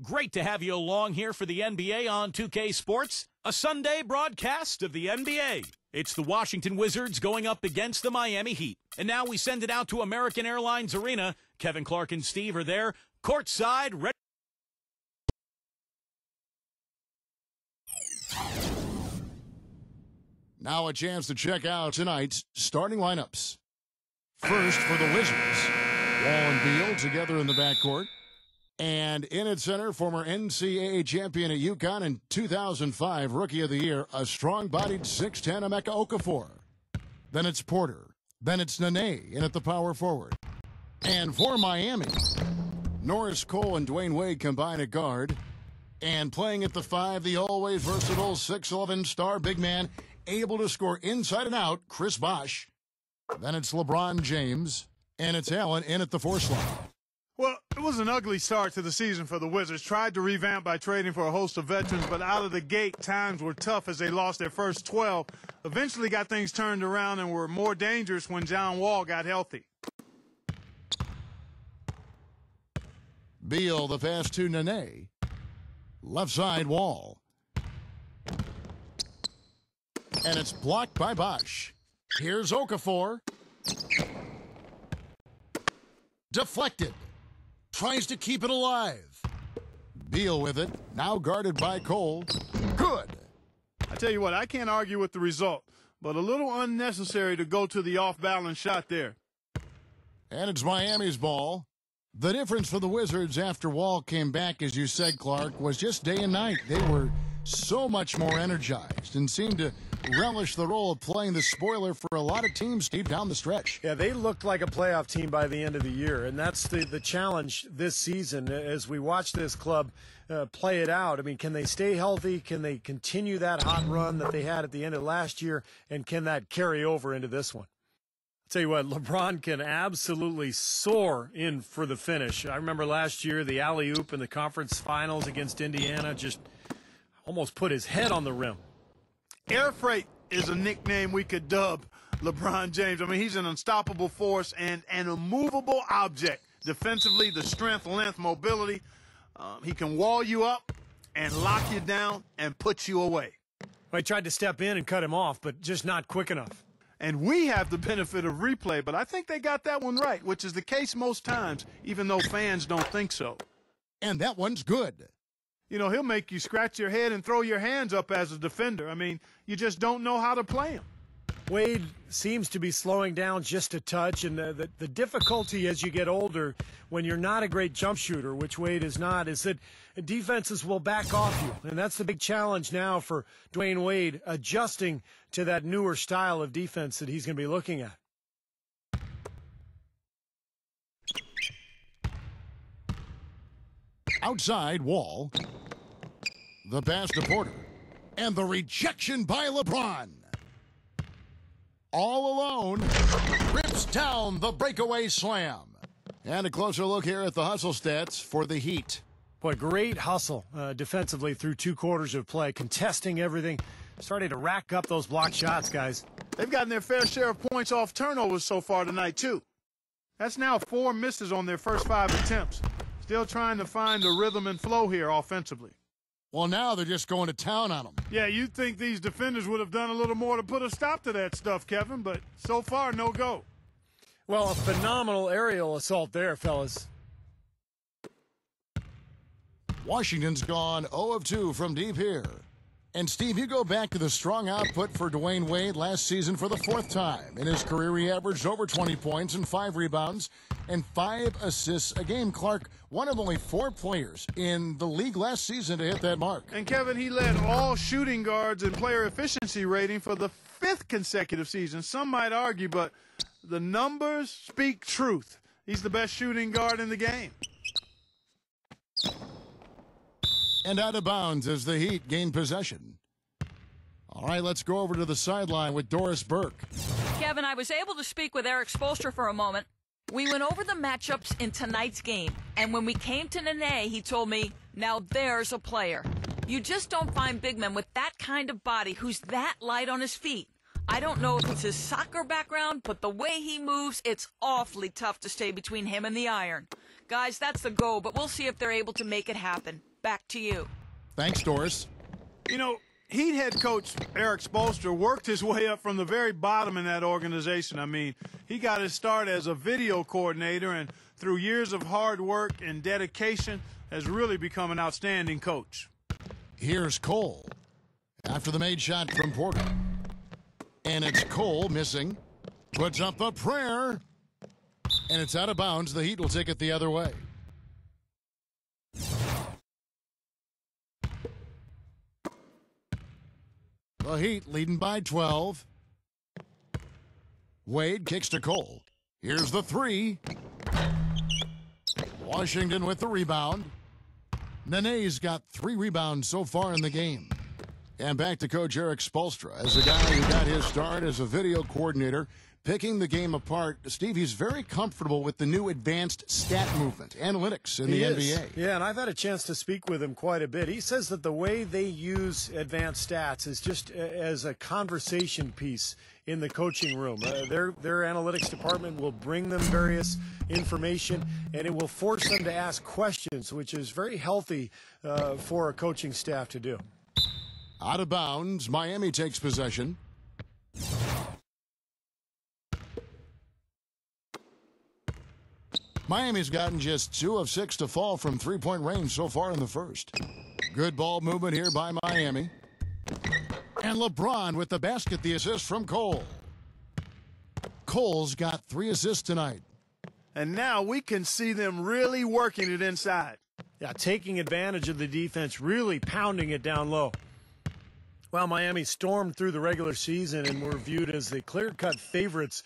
Great to have you along here for the NBA on 2K Sports, a Sunday broadcast of the NBA. It's the Washington Wizards going up against the Miami Heat. And now we send it out to American Airlines Arena. Kevin Clark and Steve are there, courtside, ready. Now a chance to check out tonight's starting lineups. First for the Wizards, Wall and Beal together in the backcourt. And in at center, former NCAA champion at UConn in 2005, Rookie of the Year, a strong-bodied 6'10" Emeka Okafor. Then it's Porter. Then it's Nene in at the power forward. And for Miami, Norris Cole and Dwayne Wade combine at guard. And playing at the 5, the always versatile 6'11" star big man, able to score inside and out, Chris Bosh. Then it's LeBron James. And it's Allen in at the 4 slot. Well, it was an ugly start to the season for the Wizards. Tried to revamp by trading for a host of veterans, but out of the gate, times were tough as they lost their first 12. Eventually got things turned around and were more dangerous when John Wall got healthy. Beal, the pass to Nene. Left side, Wall. And it's blocked by Bosh. Here's Okafor. Deflected. Tries to keep it alive. Beal with it. Now guarded by Cole. Good. I tell you what, I can't argue with the result, but a little unnecessary to go to the off-balance shot there. And it's Miami's ball. The difference for the Wizards after Wall came back, as you said, Clark, was just day and night. They were so much more energized and seemed to relish the role of playing the spoiler for a lot of teams deep down the stretch. Yeah, they looked like a playoff team by the end of the year, and that's the challenge this season as we watch this club play it out. I mean, can they stay healthy? Can they continue that hot run that they had at the end of last year, and can that carry over into this one? I'll tell you what, LeBron can absolutely soar in for the finish. I remember last year the alley-oop in the conference finals against Indiana just almost put his head on the rim. Air freight is a nickname we could dub LeBron James. I mean, he's an unstoppable force and an immovable object. Defensively, the strength, length, mobility. He can wall you up and lock you down and put you away. I tried to step in and cut him off, but just not quick enough. And we have the benefit of replay, but I think they got that one right, which is the case most times, even though fans don't think so. And that one's good. You know, he'll make you scratch your head and throw your hands up as a defender. I mean, you just don't know how to play him. Wade seems to be slowing down just a touch, and the difficulty as you get older when you're not a great jump shooter, which Wade is not, is that defenses will back off you. And that's the big challenge now for Dwayne Wade, adjusting to that newer style of defense that he's going to be looking at. Outside, Wall. The pass to Porter. And the rejection by LeBron. All alone. Rips down the breakaway slam. And a closer look here at the hustle stats for the Heat. Boy, great hustle defensively through 2 quarters of play, contesting everything, starting to rack up those block shots, guys. They've gotten their fair share of points off turnovers so far tonight, too. That's now 4 misses on their first 5 attempts. Still trying to find the rhythm and flow here offensively. Well, now they're just going to town on them. Yeah, you'd think these defenders would have done a little more to put a stop to that stuff, Kevin, but so far, no go. Well, a phenomenal aerial assault there, fellas. Washington's gone 0 of 2 from deep here. And, Steve, you go back to the strong output for Dwayne Wade last season for the 4th time. In his career, he averaged over 20 points and 5 rebounds and 5 assists a game. Clark, one of only 4 players in the league last season to hit that mark. And, Kevin, he led all shooting guards in player efficiency rating for the 5th consecutive season. Some might argue, but the numbers speak truth. He's the best shooting guard in the game. And out of bounds as the Heat gain possession. All right, let's go over to the sideline with Doris Burke. Kevin, I was able to speak with Eric Spoelstra for a moment. We went over the matchups in tonight's game, and when we came to Nene, he told me, now there's a player. You just don't find big men with that kind of body who's that light on his feet. I don't know if it's his soccer background, but the way he moves, it's awfully tough to stay between him and the iron. Guys, that's the goal, but we'll see if they're able to make it happen. Back to you. Thanks, Doris. You know, Heat head coach Eric Spoelstra worked his way up from the very bottom in that organization. I mean, he got his start as a video coordinator, and through years of hard work and dedication has really become an outstanding coach. Here's Cole after the made shot from Porter. And it's Cole missing. Puts up a prayer. And it's out of bounds. The Heat will take it the other way. The Heat leading by 12. Wade kicks to Cole. Here's the three. Washington with the rebound. Nene's got 3 rebounds so far in the game. And back to Coach Eric Spoelstra as the guy who got his start as a video coordinator, picking the game apart. Steve, he's very comfortable with the new advanced stat movement, analytics in the NBA. Yeah, and I've had a chance to speak with him quite a bit. He says that the way they use advanced stats is just as a conversation piece in the coaching room. Their analytics department will bring them various information, and it will force them to ask questions, which is very healthy for a coaching staff to do. Out of bounds, Miami takes possession. Miami's gotten just 2 of 6 to fall from three-point range so far in the first. Good ball movement here by Miami. And LeBron with the basket, the assist from Cole. Cole's got 3 assists tonight. And now we can see them really working it inside. Yeah, taking advantage of the defense, really pounding it down low. Well, Miami stormed through the regular season and were viewed as the clear-cut favorites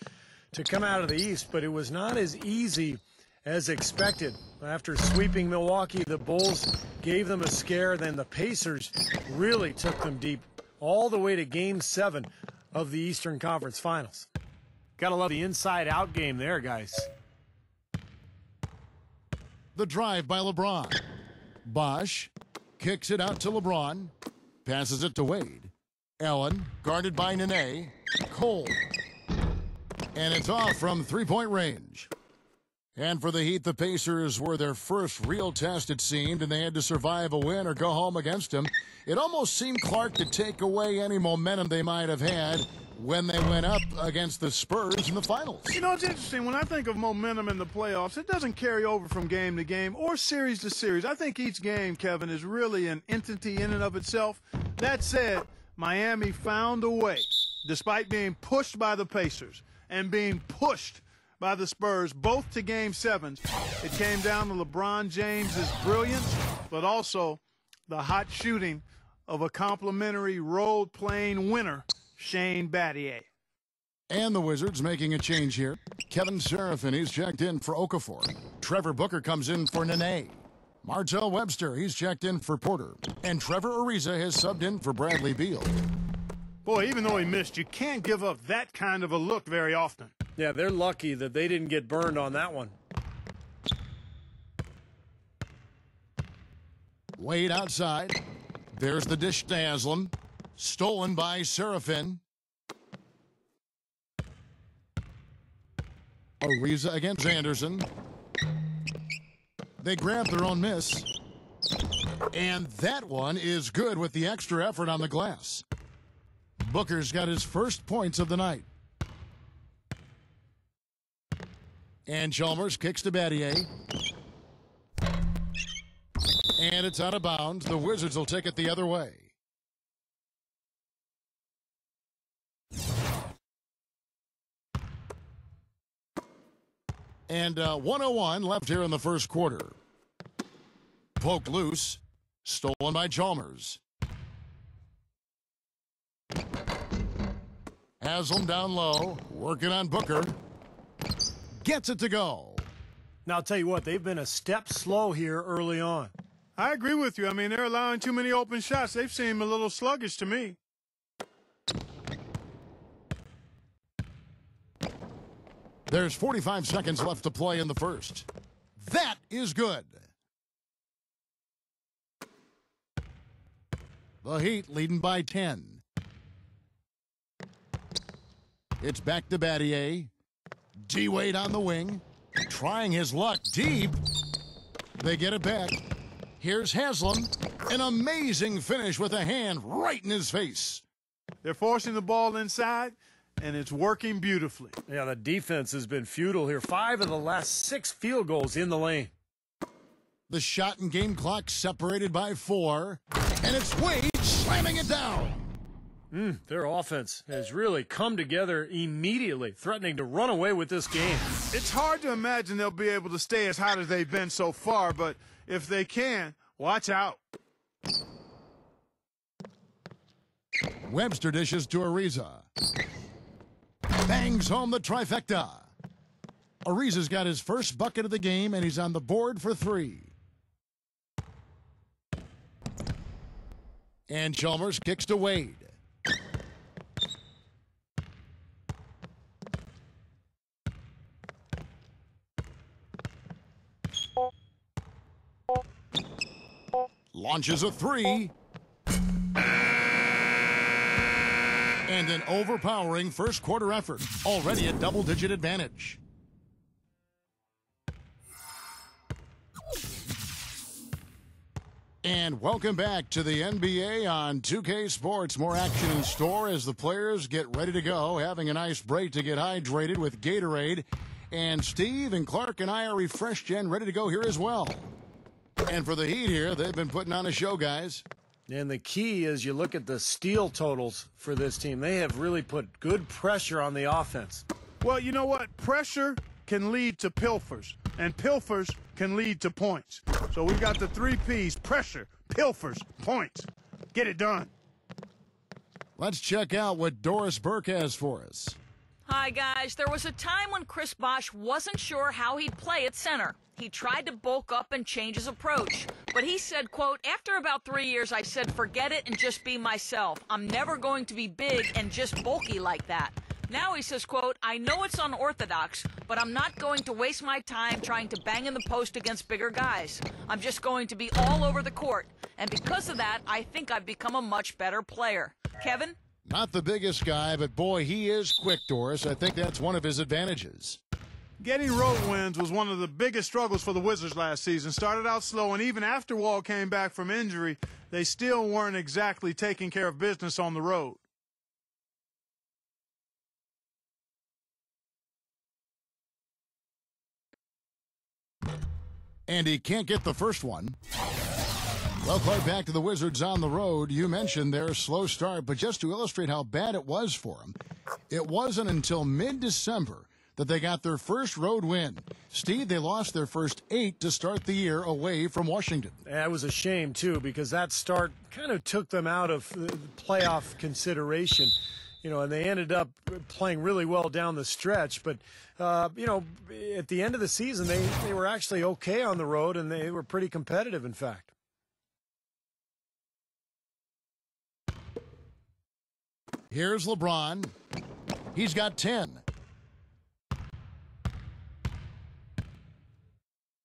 to come out of the East, but it was not as easy as expected. After sweeping Milwaukee, the Bulls gave them a scare. Then the Pacers really took them deep all the way to Game 7 of the Eastern Conference Finals. Gotta love the inside-out game there, guys. The drive by LeBron. Bosh kicks it out to LeBron. Passes it to Wade. Allen guarded by Nene. Cole. And it's off from three-point range. And for the Heat, the Pacers were their first real test, it seemed, and they had to survive a win or go home against him. It almost seemed Clark to take away any momentum they might have had when they went up against the Spurs in the finals. You know, it's interesting. When I think of momentum in the playoffs, it doesn't carry over from game to game or series to series. I think each game, Kevin, is really an entity in and of itself. That said, Miami found a way, despite being pushed by the Pacers and being pushed by the Spurs, both to Game 7s. It came down to LeBron James's brilliance, but also the hot shooting of a complimentary role-playing winner, Shane Battier. And the Wizards making a change here. Kevin Serafin, he's checked in for Okafor. Trevor Booker comes in for Nene. Martell Webster, he's checked in for Porter. And Trevor Ariza has subbed in for Bradley Beal. Boy, even though he missed, you can't give up that kind of a look very often. Yeah, they're lucky that they didn't get burned on that one. Wade outside. There's the dish to Haslam. Stolen by Serafin. Ariza against Anderson. They grab their own miss. And that one is good with the extra effort on the glass. Booker's got his first points of the night. And Chalmers kicks to Battier. And it's out of bounds. The Wizards will take it the other way. And 1:01 left here in the first quarter. Poked loose. Stolen by Chalmers. Haslam down low. Working on Booker. Gets it to go. Now, I'll tell you what, they've been a step slow here early on. I agree with you. I mean, they're allowing too many open shots. They've seemed a little sluggish to me. There's 45 seconds left to play in the first. That is good. The Heat leading by 10. It's back to Battier. D-Wade on the wing. Trying his luck deep. They get it back. Here's Haslam. An amazing finish with a hand right in his face. They're forcing the ball inside, and it's working beautifully. Yeah, the defense has been futile here. 5 of the last 6 field goals in the lane. The shot and game clock separated by 4. And it's Wade slamming it down. Their offense has really come together immediately, threatening to run away with this game. It's hard to imagine they'll be able to stay as hot as they've been so far, but if they can, watch out. Webster dishes to Ariza. Bangs home the trifecta. Ariza's got his first bucket of the game, and he's on the board for 3. And Chalmers kicks to Wade. Launches a 3. And an overpowering first quarter effort. Already a double-digit advantage. And welcome back to the NBA on 2K Sports. More action in store as the players get ready to go, having a nice break to get hydrated with Gatorade. And Steve and Clark and I are refreshed and ready to go here as well. And for the Heat here, they've been putting on a show, guys. And the key is you look at the steal totals for this team. They have really put good pressure on the offense. Well, you know what? Pressure can lead to pilfers, and pilfers can lead to points. So we've got the 3 Ps: pressure, pilfers, points. Get it done. Let's check out what Doris Burke has for us. Hi, guys. There was a time when Chris Bosh wasn't sure how he'd play at center. He tried to bulk up and change his approach. But he said, quote, after about 3 years, I said, forget it and just be myself. I'm never going to be big and just bulky like that. Now he says, quote, I know it's unorthodox, but I'm not going to waste my time trying to bang in the post against bigger guys. I'm just going to be all over the court. And because of that, I think I've become a much better player. Kevin? Not the biggest guy, but boy, he is quick, Doris. I think that's one of his advantages. Getting road wins was one of the biggest struggles for the Wizards last season. Started out slow, and even after Wall came back from injury, they still weren't exactly taking care of business on the road. And he can't get the first one. Well, Clark, back to the Wizards on the road. You mentioned their slow start, but just to illustrate how bad it was for them, it wasn't until mid-December that they got their first road win. Steve, they lost their first 8 to start the year away from Washington. That was a shame, too, because that start kind of took them out of playoff consideration. You know, and they ended up playing really well down the stretch. But, you know, at the end of the season, they were actually okay on the road, and they were pretty competitive, in fact. Here's LeBron. He's got 10.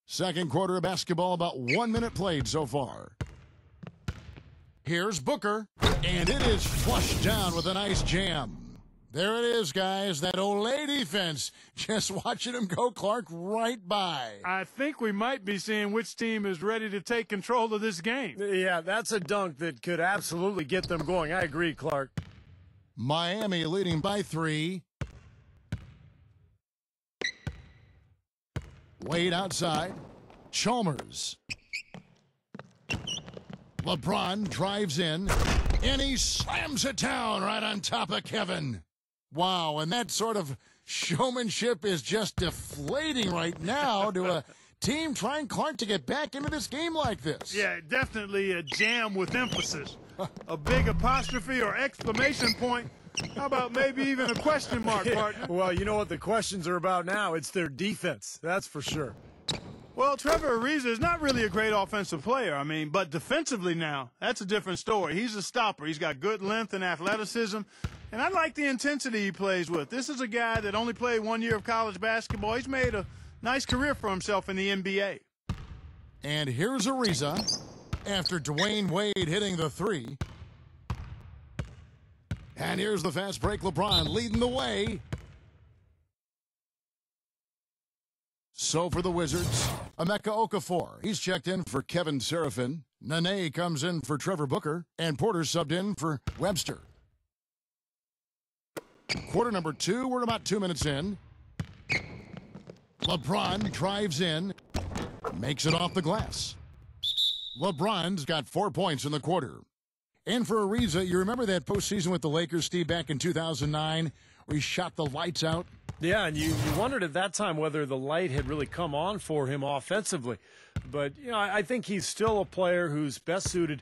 Second quarter of basketball, about 1 minute played so far. Here's Booker, and it is flushed down with a nice jam. There it is, guys, that Olay defense. Just watching him go, Clark, right by. I think we might be seeing which team is ready to take control of this game. Yeah, that's a dunk that could absolutely get them going. I agree, Clark. Miami leading by 3. Wade outside. Chalmers. LeBron drives in, and he slams it down right on top of Kevin. Wow, and that sort of showmanship is just deflating right now to a team trying, Clark, to get back into this game like this. Yeah, definitely a jam with emphasis. A big apostrophe or exclamation point. How about maybe even a question mark, partner? Well, you know what the questions are about now. It's their defense, that's for sure. Well, Trevor Ariza is not really a great offensive player, but defensively now, that's a different story. He's a stopper. He's got good length and athleticism, and I like the intensity he plays with. This is a guy that only played 1 year of college basketball. He's made a nice career for himself in the NBA. And here's Ariza after Dwayne Wade hitting the 3. And here's the fast break. LeBron leading the way. So for the Wizards, Emeka Okafor, he's checked in for Kevin Serafin. Nene comes in for Trevor Booker. And Porter subbed in for Webster. Quarter number 2, we're about 2 minutes in. LeBron drives in, makes it off the glass. LeBron's got 4 points in the quarter. And for Ariza, you remember that postseason with the Lakers, Steve, back in 2009, where he shot the lights out? Yeah, and you wondered at that time whether the light had really come on for him offensively. But, I think he's still a player who's best suited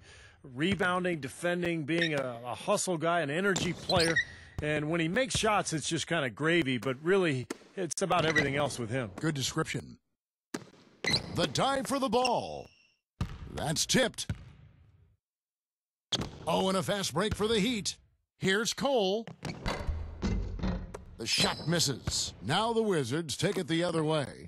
rebounding, defending, being a hustle guy, an energy player. And when he makes shots, it's just kind of gravy, but really it's about everything else with him. Good description. The dive for the ball. That's tipped. Oh, and a fast break for the Heat. Here's Cole. The shot misses. Now the Wizards take it the other way.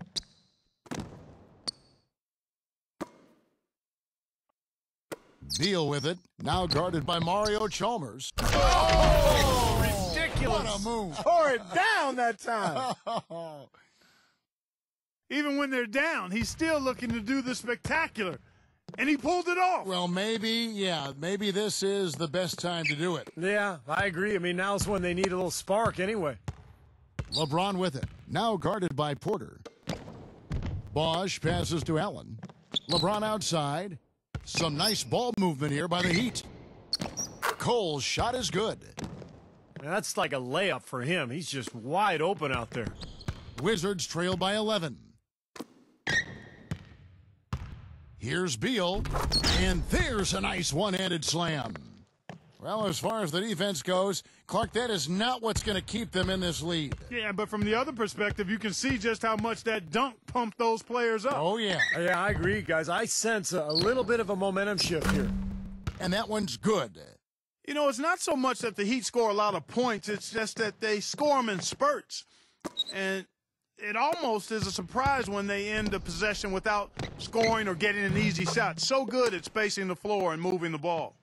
Beal with it. Now guarded by Mario Chalmers. Oh, ridiculous. What a move. Tore it down that time. Even when they're down, he's still looking to do the spectacular. And he pulled it off. Well, maybe this is the best time to do it. Yeah, I agree. I mean, now's when they need a little spark anyway. LeBron with it. Now guarded by Porter. Bosch passes to Allen. LeBron outside. Some nice ball movement here by the Heat. Cole's shot is good. That's like a layup for him. He's just wide open out there. Wizards trail by 11. Here's Beal, and there's a nice one-handed slam. Well, as far as the defense goes, Clark, that is not what's going to keep them in this lead. Yeah, but from the other perspective, you can see just how much that dunk pumped those players up. Oh, yeah. Yeah, I agree, guys. I sense a little bit of a momentum shift here. And that one's good. It's not so much that the Heat score a lot of points. It's just that they score them in spurts. And it almost is a surprise when they end the possession without scoring or getting an easy shot. So good at spacing the floor and moving the ball.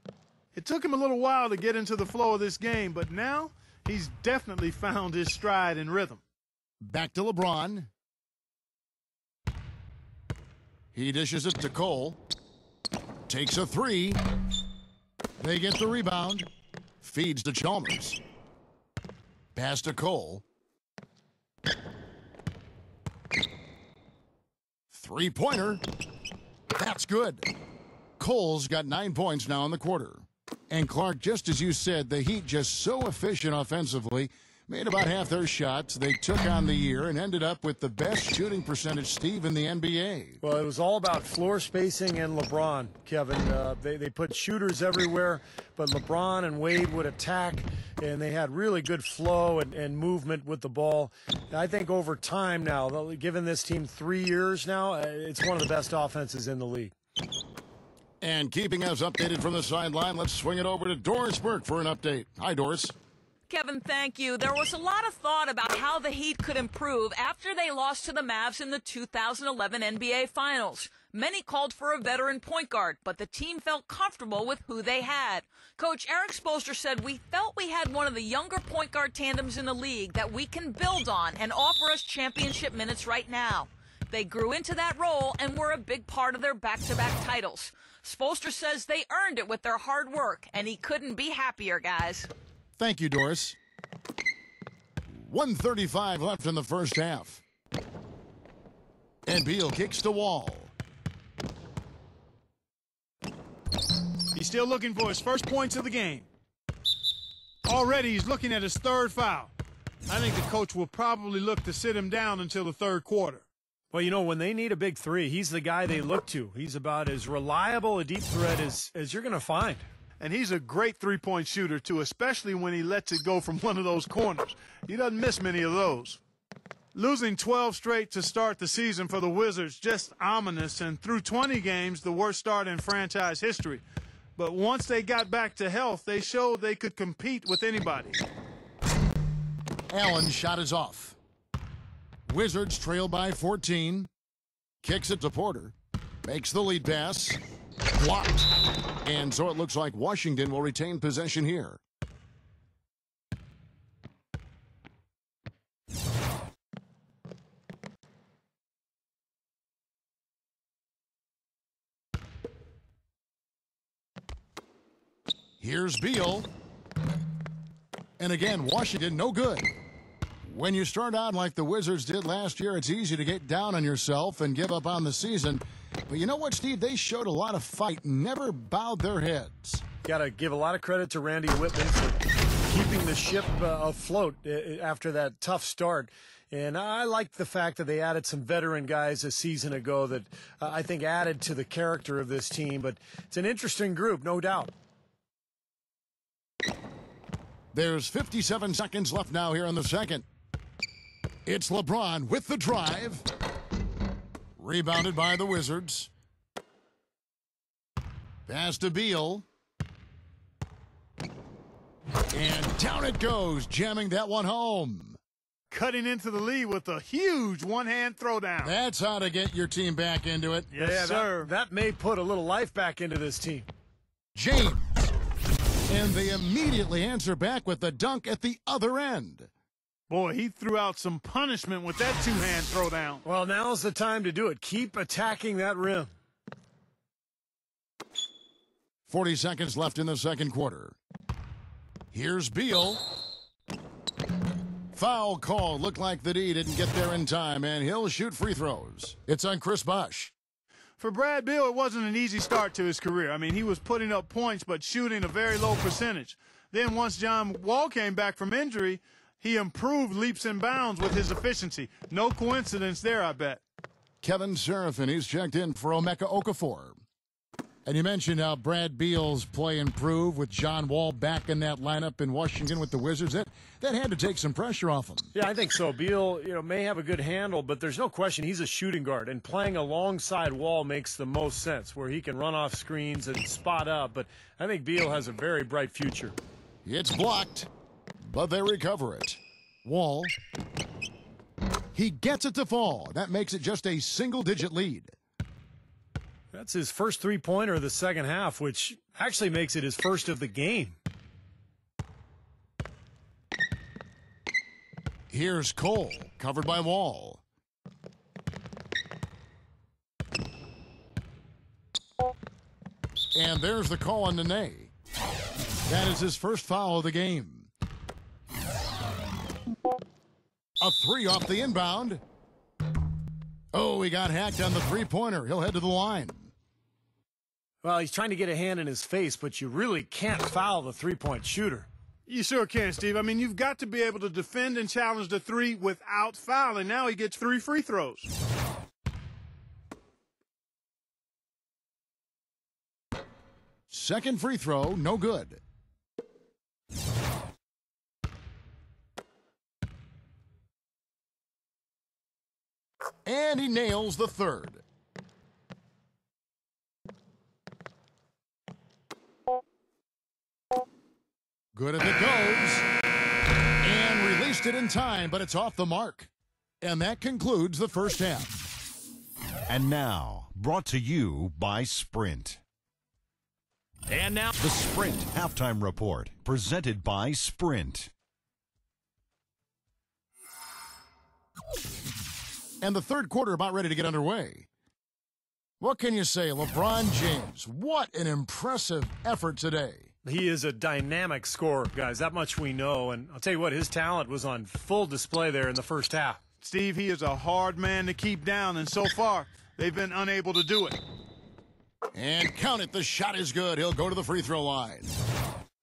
It took him a little while to get into the flow of this game, but now he's definitely found his stride and rhythm. Back to LeBron. He dishes it to Cole. Takes a three. They get the rebound. Feeds to Chalmers. Pass to Cole. Three-pointer. That's good. Cole's got 9 points now in the quarter. And Clark, just as you said, the Heat just so efficient offensively, made about half their shots they took on the year and ended up with the best shooting percentage, Steve, in the NBA. Well, it was all about floor spacing and LeBron, Kevin. They put shooters everywhere, but LeBron and Wade would attack, and they had really good flow and movement with the ball. I think over time now, given this team 3 years now, it's one of the best offenses in the league. And keeping us updated from the sideline, let's swing it over to Doris Burke for an update. Hi, Doris. Kevin, thank you. There was a lot of thought about how the Heat could improve after they lost to the Mavs in the 2011 NBA Finals. Many called for a veteran point guard, but the team felt comfortable with who they had. Coach Eric Spoelstra said, "We felt we had one of the younger point guard tandems in the league that we can build on and offer us championship minutes right now." They grew into that role and were a big part of their back-to-back titles. Spoelstra says they earned it with their hard work, and he couldn't be happier, guys. Thank you, Doris. 1:35 left in the first half. And Beal kicks to Wall. He's still looking for his first points of the game. Already he's looking at his third foul. I think the coach will probably look to sit him down until the third quarter. Well, when they need a big three, he's the guy they look to. He's about as reliable a deep threat as you're going to find. And he's a great three-point shooter, too, especially when he lets it go from one of those corners. He doesn't miss many of those. Losing 12 straight to start the season for the Wizards, just ominous, and through 20 games, the worst start in franchise history. But once they got back to health, they showed they could compete with anybody. Allen's shot is off. Wizards trail by 14. Kicks it to Porter. Makes the lead pass. Blocked. And so it looks like Washington will retain possession here. Here's Beal. And again, Washington, no good. When you start out like the Wizards did last year, it's easy to get down on yourself and give up on the season. But you know what, Steve? They showed a lot of fight, never bowed their heads. Got to give a lot of credit to Randy Whitman for keeping the ship afloat after that tough start. And I like the fact that they added some veteran guys a season ago that I think added to the character of this team. But it's an interesting group, no doubt. There's 57 seconds left now here in the second. It's LeBron with the drive. Rebounded by the Wizards. Pass to Beal. And down it goes, jamming that one home. Cutting into the lead with a huge one-hand throwdown. That's how to get your team back into it. Yes, sir. That may put a little life back into this team. James. And they immediately answer back with the dunk at the other end. Boy, he threw out some punishment with that two-hand throwdown. Well, now's the time to do it. Keep attacking that rim. 40 seconds left in the second quarter. Here's Beal. Foul call. Looked like the D didn't get there in time, and he'll shoot free throws. It's on Chris Bosh. For Brad Beal, it wasn't an easy start to his career. I mean, he was putting up points but shooting a very low percentage. Then once John Wall came back from injury, he improved leaps and bounds with his efficiency. No coincidence there, I bet. Kevin Serafin, he's checked in for Emeka Okafor. And you mentioned how Brad Beal's play improved with John Wall back in that lineup in Washington with the Wizards. That had to take some pressure off him. Yeah, I think so. Beal, may have a good handle, but there's no question he's a shooting guard, and playing alongside Wall makes the most sense, where he can run off screens and spot up. But I think Beal has a very bright future. It's blocked, but they recover it. Wall. He gets it to fall. That makes it just a single-digit lead. That's his first three-pointer of the second half, which actually makes it his first of the game. Here's Cole, covered by Wall. And there's the call on Nene. That is his first foul of the game. A three off the inbound. Oh, he got hacked on the three-pointer. He'll head to the line. Well, he's trying to get a hand in his face, but you really can't foul the three-point shooter. You sure can, Steve. I mean, you've got to be able to defend and challenge the three without fouling. Now he gets 3 free throws. Second free throw, no good. And he nails the third. Good as it goes. And released it in time, but it's off the mark. And that concludes the first half. And now, brought to you by Sprint. And now, The Sprint Halftime Report, presented by Sprint. And the third quarter about ready to get underway. What can you say? LeBron James, what an impressive effort today. He is a dynamic scorer, guys. That much we know. And I'll tell you what, his talent was on full display there in the first half. Steve, he is a hard man to keep down, and so far, they've been unable to do it. And count it, the shot is good. He'll go to the free throw line.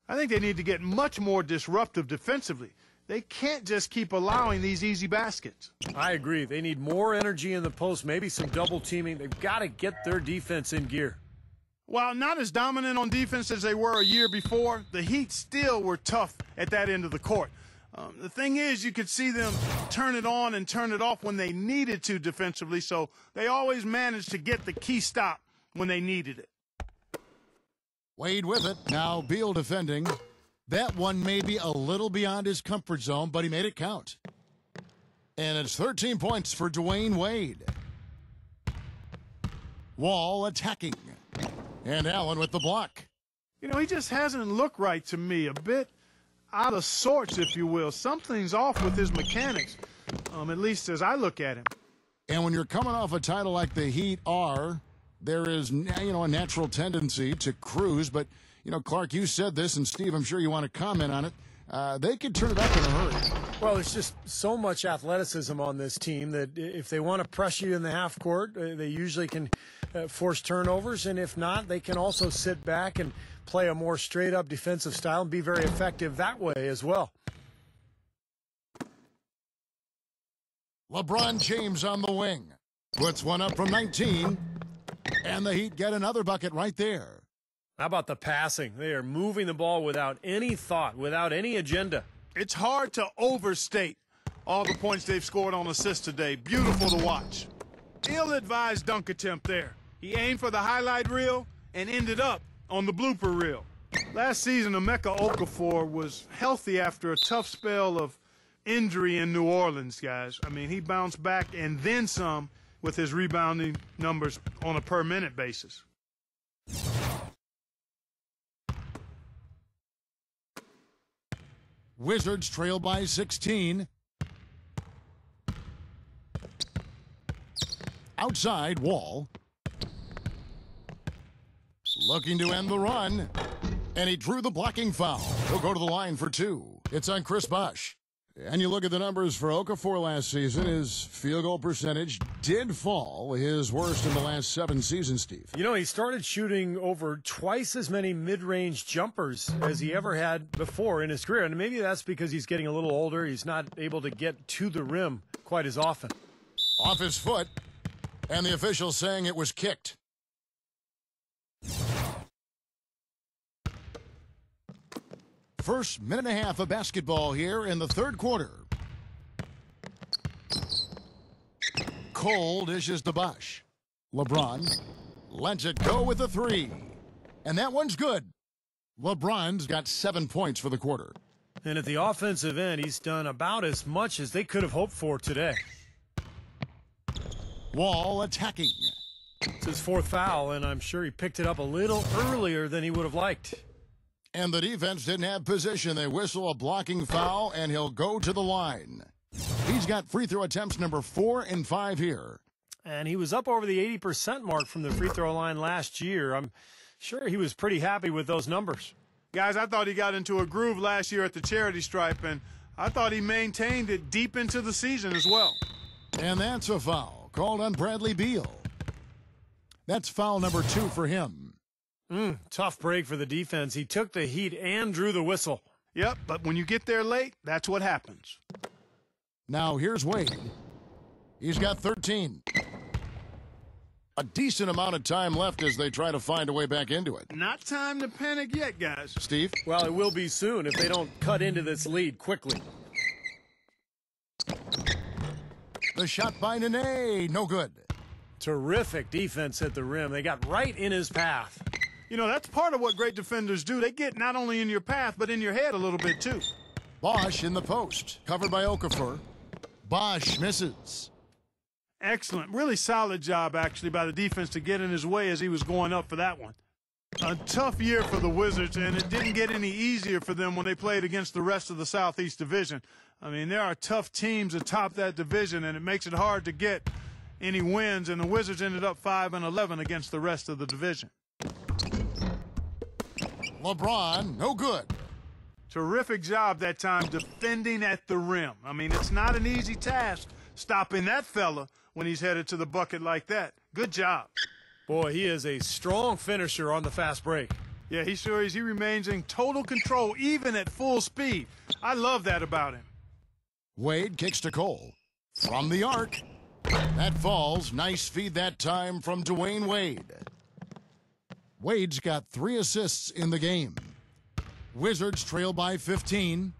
I think they need to get much more disruptive defensively. They can't just keep allowing these easy baskets. I agree. They need more energy in the post, maybe some double teaming. They've got to get their defense in gear. While not as dominant on defense as they were a year before, the Heat still were tough at that end of the court. The thing is, you could see them turn it on and turn it off when they needed to defensively, so they always managed to get the key stop when they needed it. Wade with it. Now Beal defending. That one may be a little beyond his comfort zone, but he made it count. And it's 13 points for Dwayne Wade. Wall attacking. And Allen with the block. You know, he just hasn't looked right to me. A bit out of sorts, if you will. Something's off with his mechanics, at least as I look at him. And when you're coming off a title like the Heat are, there is, a natural tendency to cruise, but You know, Clark, you said this, and Steve, I'm sure you want to comment on it. They could turn it up in a hurry. Well, there's just so much athleticism on this team that if they want to press you in the half court, they usually can force turnovers. And if not, they can also sit back and play a more straight-up defensive style and be very effective that way as well. LeBron James on the wing. Puts one up from 19. And the Heat get another bucket right there. How about the passing? They are moving the ball without any thought, without any agenda. It's hard to overstate all the points they've scored on assists today. Beautiful to watch. Ill-advised dunk attempt there. He aimed for the highlight reel and ended up on the blooper reel. Last season, Emeka Okafor was healthy after a tough spell of injury in New Orleans, guys. I mean, he bounced back and then some with his rebounding numbers on a per-minute basis. Wizards trail by 16. Outside, Wall. Looking to end the run. And he drew the blocking foul. He'll go to the line for two. It's on Chris Bosh. And you look at the numbers for Okafor last season, his field goal percentage did fall, his worst in the last 7 seasons, Steve. You know, he started shooting over twice as many mid-range jumpers as he ever had before in his career. And maybe that's because he's getting a little older. He's not able to get to the rim quite as often. Off his foot, and the official saying it was kicked. First minute and a half of basketball here in the third quarter. Cole dishes to Bosh. LeBron lets it go with the three. And that one's good. LeBron's got 7 points for the quarter. And at the offensive end, he's done about as much as they could have hoped for today. Wall attacking. It's his 4th foul, and I'm sure he picked it up a little earlier than he would have liked. And the defense didn't have position. They whistle a blocking foul, and he'll go to the line. He's got free throw attempts number 4 and 5 here. And he was up over the 80% mark from the free throw line last year. I'm sure he was pretty happy with those numbers. Guys, I thought he got into a groove last year at the charity stripe, and I thought he maintained it deep into the season as well. And that's a foul called on Bradley Beal. That's foul number 2 for him. Tough break for the defense. He took the heat and drew the whistle. Yep, but when you get there late, that's what happens. Now here's Wade. He's got 13. A decent amount of time left as they try to find a way back into it. Not time to panic yet, guys. Steve? Well, it will be soon if they don't cut into this lead quickly. The shot by Nene, no good. Terrific defense at the rim. They got right in his path. You know, that's part of what great defenders do. They get not only in your path, but in your head a little bit, too. Bosh in the post, covered by Okafor. Bosh misses. Excellent. Really solid job, actually, by the defense to get in his way as he was going up for that one. A tough year for the Wizards, and it didn't get any easier for them when they played against the rest of the Southeast Division. I mean, there are tough teams atop that division, and it makes it hard to get any wins, and the Wizards ended up 5-11 against the rest of the division. LeBron, no good. Terrific job that time defending at the rim. I mean, it's not an easy task stopping that fella when he's headed to the bucket like that. Good job. Boy, he is a strong finisher on the fast break. Yeah, he sure is. He remains in total control even at full speed. I love that about him. Wade kicks to Cole. From the arc. That falls. Nice feed that time from Dwayne Wade. Wade's got 3 assists in the game. Wizards trail by 15.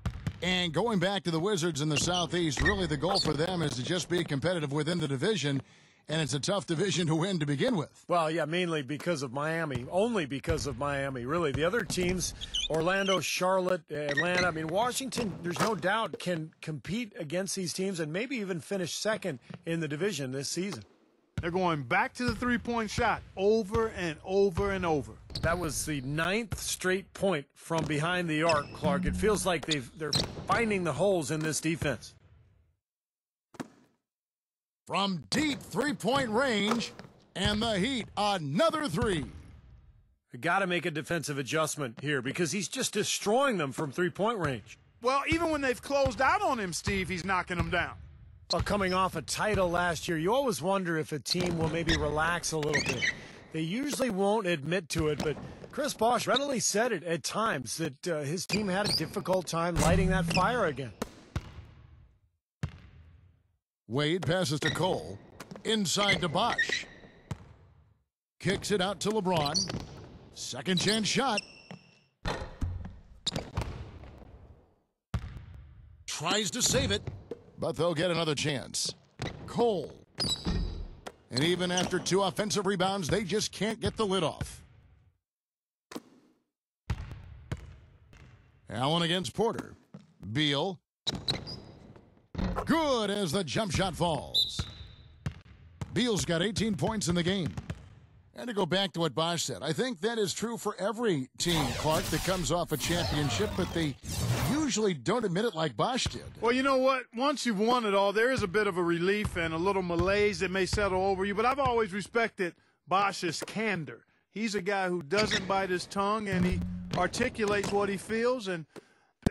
And going back to the Wizards in the Southeast, really the goal for them is to just be competitive within the division. And it's a tough division to win to begin with. Well, yeah, mainly because of Miami. Only because of Miami, really. The other teams, Orlando, Charlotte, Atlanta, I mean, Washington, there's no doubt, can compete against these teams and maybe even finish second in the division this season. They're going back to the three-point shot over and over and over. That was the 9th straight point from behind the arc, Clark. It feels like they're finding the holes in this defense. From deep three-point range, and the Heat, another 3. Got to make a defensive adjustment here because he's just destroying them from three-point range. Well, even when they've closed out on him, Steve, he's knocking them down. Well, coming off a title last year, you always wonder if a team will maybe relax a little bit. They usually won't admit to it, but Chris Bosh readily said it at times that his team had a difficult time lighting that fire again. Wade passes to Cole. Inside to Bosh. Kicks it out to LeBron. Second chance shot. Tries to save it, but they'll get another chance. Cole. And even after 2 offensive rebounds, they just can't get the lid off. Allen against Porter. Beal. Good as the jump shot falls. Beal's got 18 points in the game. And to go back to what Bosh said, I think that is true for every team, Clark, that comes off a championship, but they usually don't admit it like Bosh did. Well, you know what? Once you've won it all, there is a bit of a relief and a little malaise that may settle over you, but I've always respected Bosh's candor. He's a guy who doesn't bite his tongue, and he articulates what he feels, and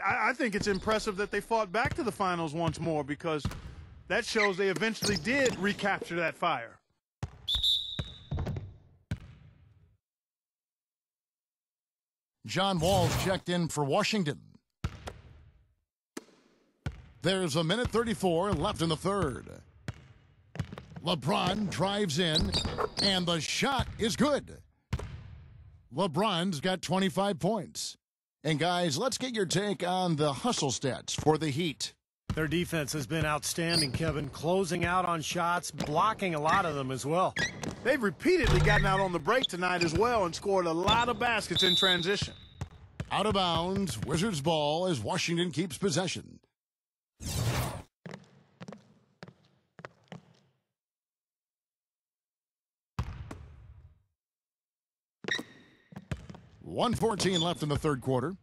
I think it's impressive that they fought back to the finals once more because that shows they eventually did recapture that fire. John Wall's checked in for Washington. There's 1:34 left in the third. LeBron drives in, and the shot is good. LeBron's got 25 points. And guys, let's get your take on the hustle stats for the Heat. Their defense has been outstanding, Kevin, closing out on shots, blocking a lot of them as well. They've repeatedly gotten out on the break tonight as well and scored a lot of baskets in transition. Out of bounds, Wizards ball as Washington keeps possession. .114 left in the third quarter.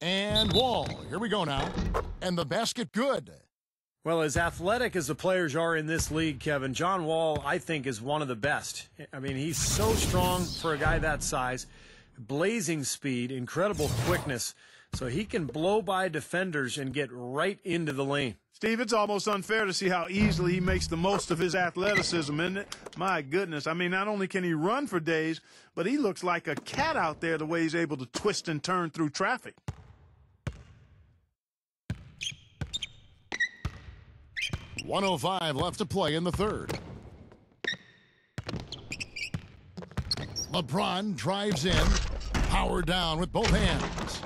And Wall, here we go now. And the basket good. Well, as athletic as the players are in this league, Kevin, John Wall, I think, is one of the best. I mean, he's so strong for a guy that size. Blazing speed, incredible quickness. So he can blow by defenders and get right into the lane. Steve, it's almost unfair to see how easily he makes the most of his athleticism, isn't it? My goodness. I mean, not only can he run for days, but he looks like a cat out there the way he's able to twist and turn through traffic. .105 left to play in the third. LeBron drives in, power down with both hands.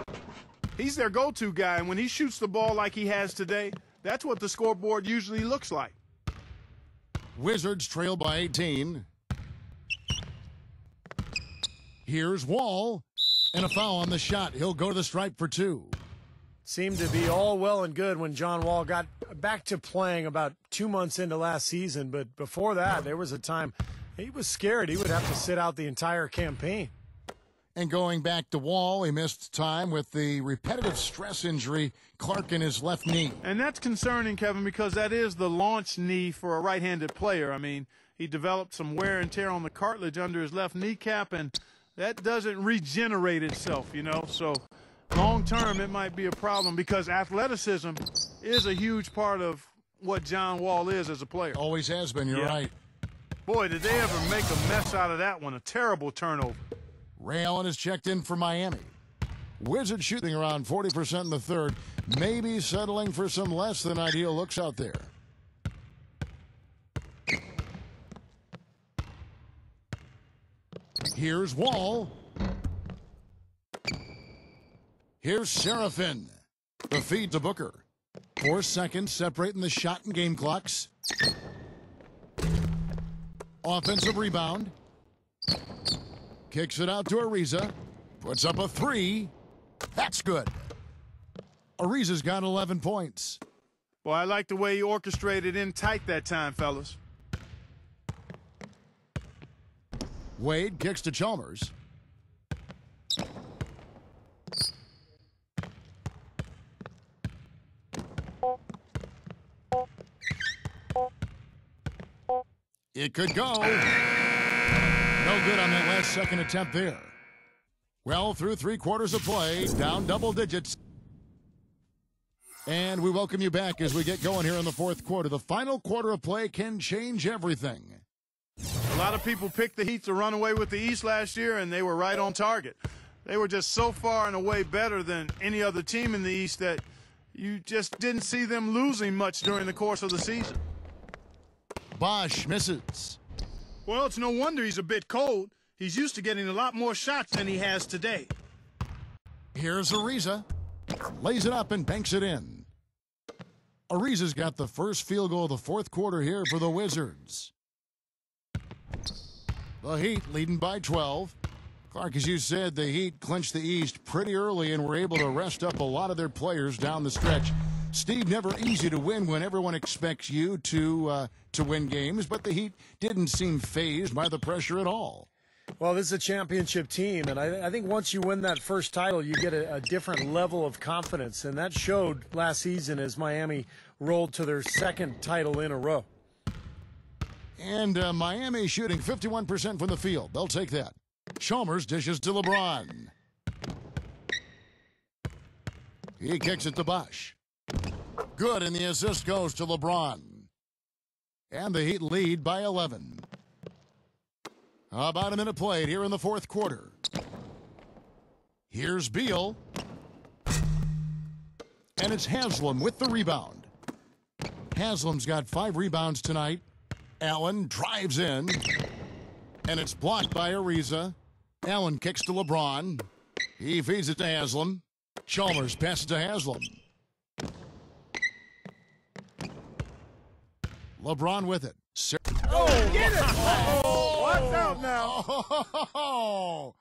He's their go-to guy, and when he shoots the ball like he has today, that's what the scoreboard usually looks like. Wizards trail by 18. Here's Wall, and a foul on the shot. He'll go to the stripe for 2. Seemed to be all well and good when John Wall got back to playing about 2 months into last season, but before that, there was a time he was scared he would have to sit out the entire campaign. And going back to Wall, he missed time with the repetitive stress injury, Clark, in his left knee. And that's concerning, Kevin, because that is the launch knee for a right-handed player. I mean, he developed some wear and tear on the cartilage under his left kneecap, and that doesn't regenerate itself, you know. So long-term, it might be a problem because athleticism is a huge part of what John Wall is as a player. Always has been, you're right. Boy, did they ever make a mess out of that one. A terrible turnover. Ray Allen is checked in for Miami. Wizards shooting around 40% in the third, maybe settling for some less than ideal looks out there. Here's Wall. Here's Seraphin. The feed to Booker. 4 seconds separating the shot and game clocks. Offensive rebound. Kicks it out to Ariza. Puts up a 3. That's good. Ariza's got 11 points. Well, I like the way he orchestrated in tight that time, fellas. Wade kicks to Chalmers. It could go. No good on that last second attempt there. Well, through 3 quarters of play, down double digits. And we welcome you back as we get going here in the 4th quarter. The final quarter of play can change everything. A lot of people picked the Heat to run away with the East last year, and they were right on target. They were just so far and away better than any other team in the East that you just didn't see them losing much during the course of the season. Bosh misses. Well, it's no wonder he's a bit cold. He's used to getting a lot more shots than he has today. Here's Ariza. Lays it up and banks it in. Ariza's got the first field goal of the 4th quarter here for the Wizards. The Heat leading by 12. Clark, as you said, the Heat clinched the East pretty early and were able to rest up a lot of their players down the stretch. Steve, never easy to win when everyone expects you to win games, but the Heat didn't seem fazed by the pressure at all. Well, this is a championship team, and I think once you win that first title, you get a different level of confidence, and that showed last season as Miami rolled to their 2nd title in a row. And Miami shooting 51% from the field. They'll take that. Chalmers dishes to LeBron. He kicks it to Bosh. Good, and the assist goes to LeBron. And the Heat lead by 11. About a minute played here in the 4th quarter. Here's Beal. And it's Haslam with the rebound. Haslam's got 5 rebounds tonight. Allen drives in. And it's blocked by Ariza. Allen kicks to LeBron. He feeds it to Haslam. Chalmers passes to Haslam. LeBron with it. Oh, get it! Oh, watch out now. Oh.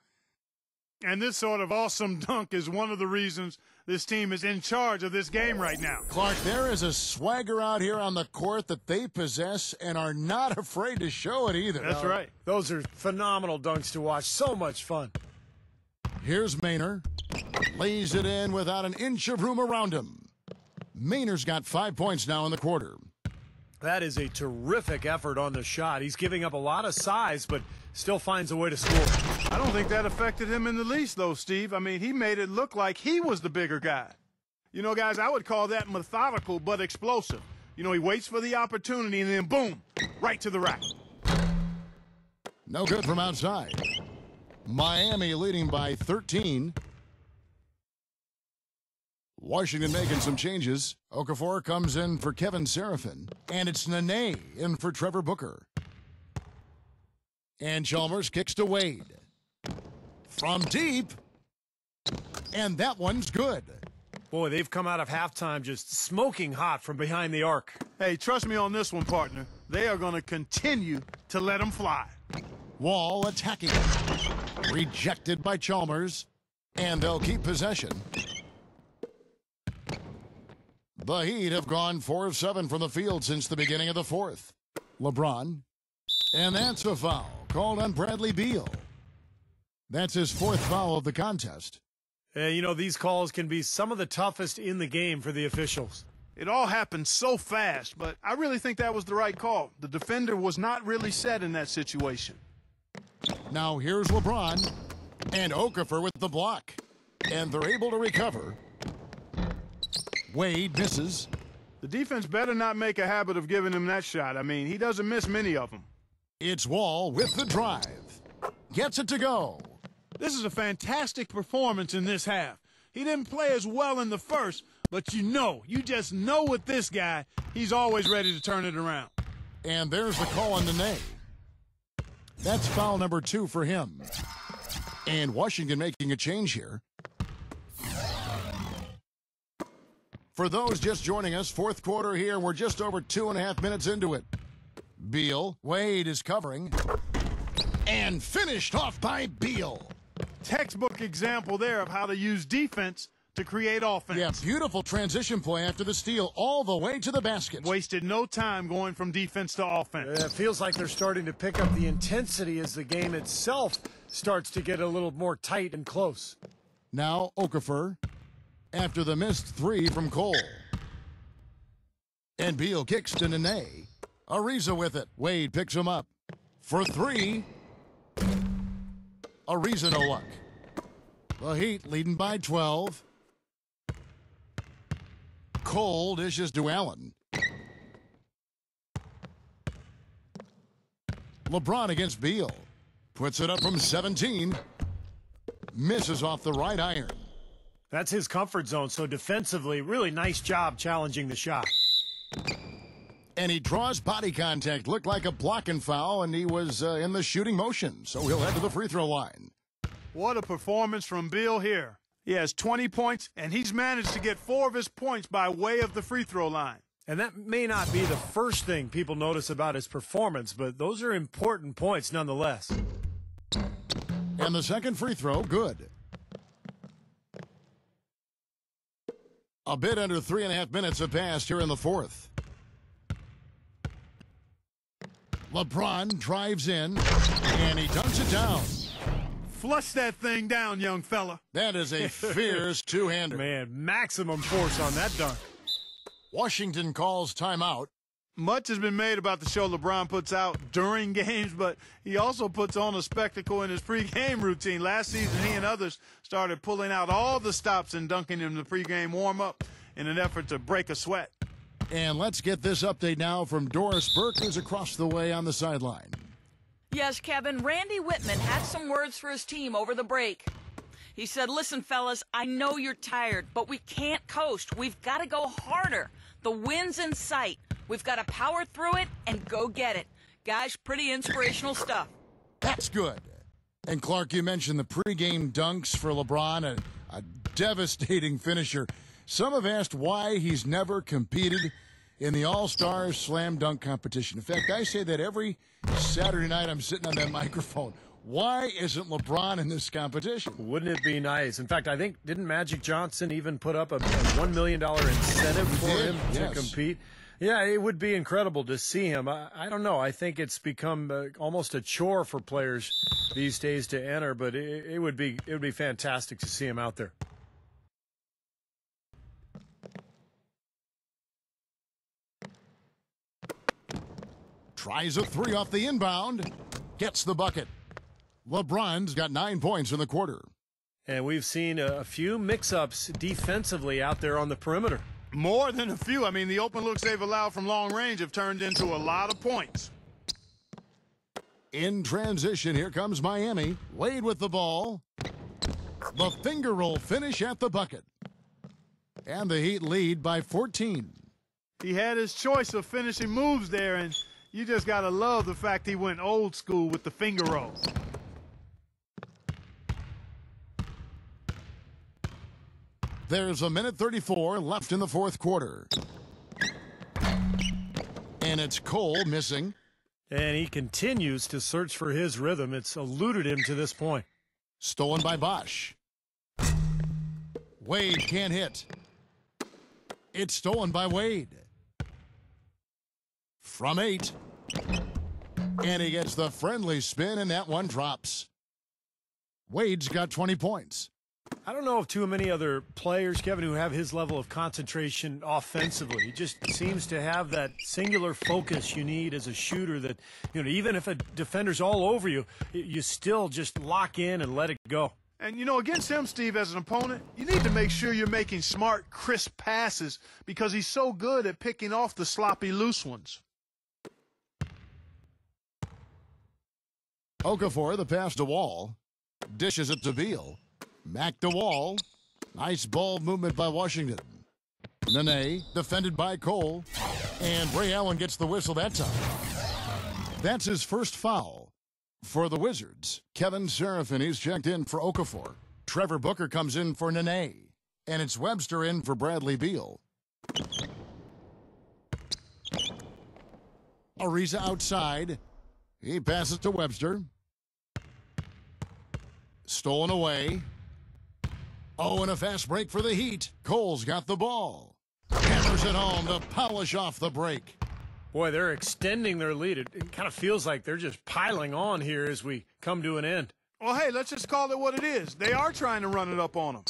And this sort of awesome dunk is one of the reasons this team is in charge of this game right now. Clark, there is a swagger out here on the court that they possess and are not afraid to show it either. That's right. Those are phenomenal dunks to watch. So much fun. Here's Maynard. Lays it in without an inch of room around him. Maynard's got 5 points now in the quarter. That is a terrific effort on the shot. He's giving up a lot of size, but still finds a way to score. I don't think that affected him in the least, though, Steve. I mean, he made it look like he was the bigger guy. You know, guys, I would call that methodical but explosive. You know, he waits for the opportunity and then, boom, right to the rack. No good from outside. Miami leading by 13. Washington making some changes. Okafor comes in for Kevin Seraphin. And it's Nene in for Trevor Booker. And Chalmers kicks to Wade. From deep. And that one's good. Boy, they've come out of halftime just smoking hot from behind the arc. Hey, trust me on this one, partner. They are going to continue to let them fly. Wall attacking. Rejected by Chalmers. And they'll keep possession. The Heat have gone 4 of 7 from the field since the beginning of the 4th. LeBron. And that's a foul called on Bradley Beal. That's his 4th foul of the contest. You know, these calls can be some of the toughest in the game for the officials. It all happened so fast, but I really think that was the right call. The defender was not really set in that situation. Now here's LeBron and Okafor with the block. And they're able to recover. Wade misses. The defense better not make a habit of giving him that shot. I mean, he doesn't miss many of them. It's Wall with the drive. Gets it to go. This is a fantastic performance in this half. He didn't play as well in the first, but you just know with this guy, he's always ready to turn it around. And there's the call on Nene. That's foul number 2 for him. And Washington making a change here. For those just joining us, 4th quarter here. We're just over 2.5 minutes into it. Beal. Wade is covering. And finished off by Beal. Textbook example there of how to use defense to create offense. Yeah, beautiful transition play after the steal all the way to the basket. Wasted no time going from defense to offense. It feels like they're starting to pick up the intensity as the game itself starts to get a little more tight and close. Now Okafor after the missed 3 from Cole. And Beal kicks to Nene. Ariza with it. Wade picks him up. For 3. Ariza no luck. The Heat leading by 12. Cole dishes to Allen. LeBron against Beal. Puts it up from 17. Misses off the right iron. That's his comfort zone, so defensively, really nice job challenging the shot. And he draws body contact. Looked like a blocking foul, and he was in the shooting motion, so he'll head to the free throw line. What a performance from Beal here. He has 20 points, and he's managed to get 4 of his points by way of the free throw line. And that may not be the first thing people notice about his performance, but those are important points nonetheless. And the second free throw, good. A bit under 3.5 minutes have passed here in the fourth. LeBron drives in, and he dunks it down. Flush that thing down, young fella. That is a fierce two-hander. Man, maximum force on that dunk. Washington calls timeout. Much has been made about the show LeBron puts out during games, but he also puts on a spectacle in his pregame routine. Last season, he and others started pulling out all the stops and dunking in the pregame warm-up in an effort to break a sweat. And let's get this update now from Doris Burke, who's across the way on the sideline. Yes, Kevin, Randy Whitman had some words for his team over the break. He said, listen, fellas, I know you're tired, but we can't coast. We've got to go harder. The win's in sight. We've got to power through it and go get it. Guys, pretty inspirational stuff. That's good. And Clark, you mentioned the pregame dunks for LeBron, a devastating finisher. Some have asked why he's never competed in the All-Star Slam Dunk competition. In fact, I say that every Saturday night I'm sitting on that microphone. Why isn't LeBron in this competition? Wouldn't it be nice? In fact, I think, didn't Magic Johnson even put up a $1 million incentive for him to compete? Yeah, it would be incredible to see him. I don't know. I think it's become almost a chore for players these days to enter, but it would be fantastic to see him out there. Tries a three off the inbound. Gets the bucket. LeBron's got 9 points in the quarter. And we've seen a few mix-ups defensively out there on the perimeter. More than a few. I mean, the open looks they've allowed from long range have turned into a lot of points. In transition, here comes Miami. Wade with the ball. The finger roll finish at the bucket. And the Heat lead by 14. He had his choice of finishing moves there, and you just got to love the fact he went old school with the finger roll. There's a minute 34 left in the fourth quarter. And it's Cole missing. And he continues to search for his rhythm. It's eluded him to this point. Stolen by Bosch. Wade can't hit. It's stolen by Wade. From 8. And he gets the friendly spin, and that one drops. Wade's got 20 points. I don't know of too many other players, Kevin, who have his level of concentration offensively. He just seems to have that singular focus you need as a shooter that, even if a defender's all over you, you still just lock in and let it go. And, against him, Steve, as an opponent, you need to make sure you're making smart, crisp passes because he's so good at picking off the sloppy, loose ones. Okafor, the pass to Wall. Dishes it to Beal. Back to Wall. Nice ball movement by Washington. Nene, defended by Cole. And Ray Allen gets the whistle that time. That's his first foul for the Wizards. Kevin Serafin, he's checked in for Okafor. Trevor Booker comes in for Nene. And it's Webster in for Bradley Beal. Ariza outside. He passes to Webster. Stolen away. Oh, and a fast break for the Heat. Cole's got the ball. Hammers it home to polish off the break. Boy, they're extending their lead. It kind of feels like they're just piling on here as we come to an end. Well, hey, let's just call it what it is. They are trying to run it up on them.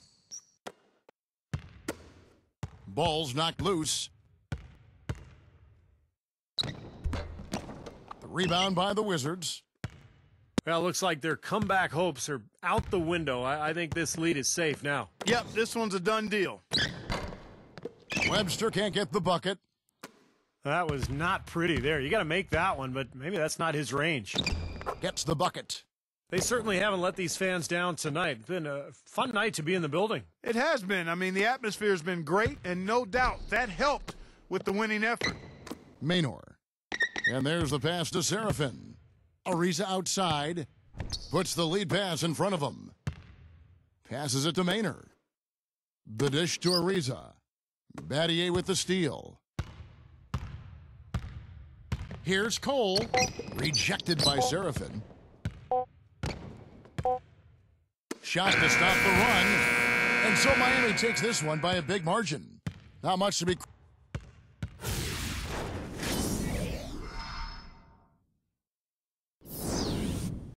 Ball's knocked loose. The rebound by the Wizards. Well, it looks like their comeback hopes are out the window. I think this lead is safe now. Yep, this one's a done deal. Webster can't get the bucket. That was not pretty there. You got to make that one, but maybe that's not his range. Gets the bucket. They certainly haven't let these fans down tonight. It's been a fun night to be in the building. It has been. I mean, the atmosphere has been great, and no doubt that helped with the winning effort. Maynor. And there's the pass to Seraphin. Ariza outside. Puts the lead pass in front of him. Passes it to Maynor. The dish to Ariza. Battier with the steal. Here's Cole. Rejected by Seraphin. Shot to stop the run. And so Miami takes this one by a big margin. Not much to be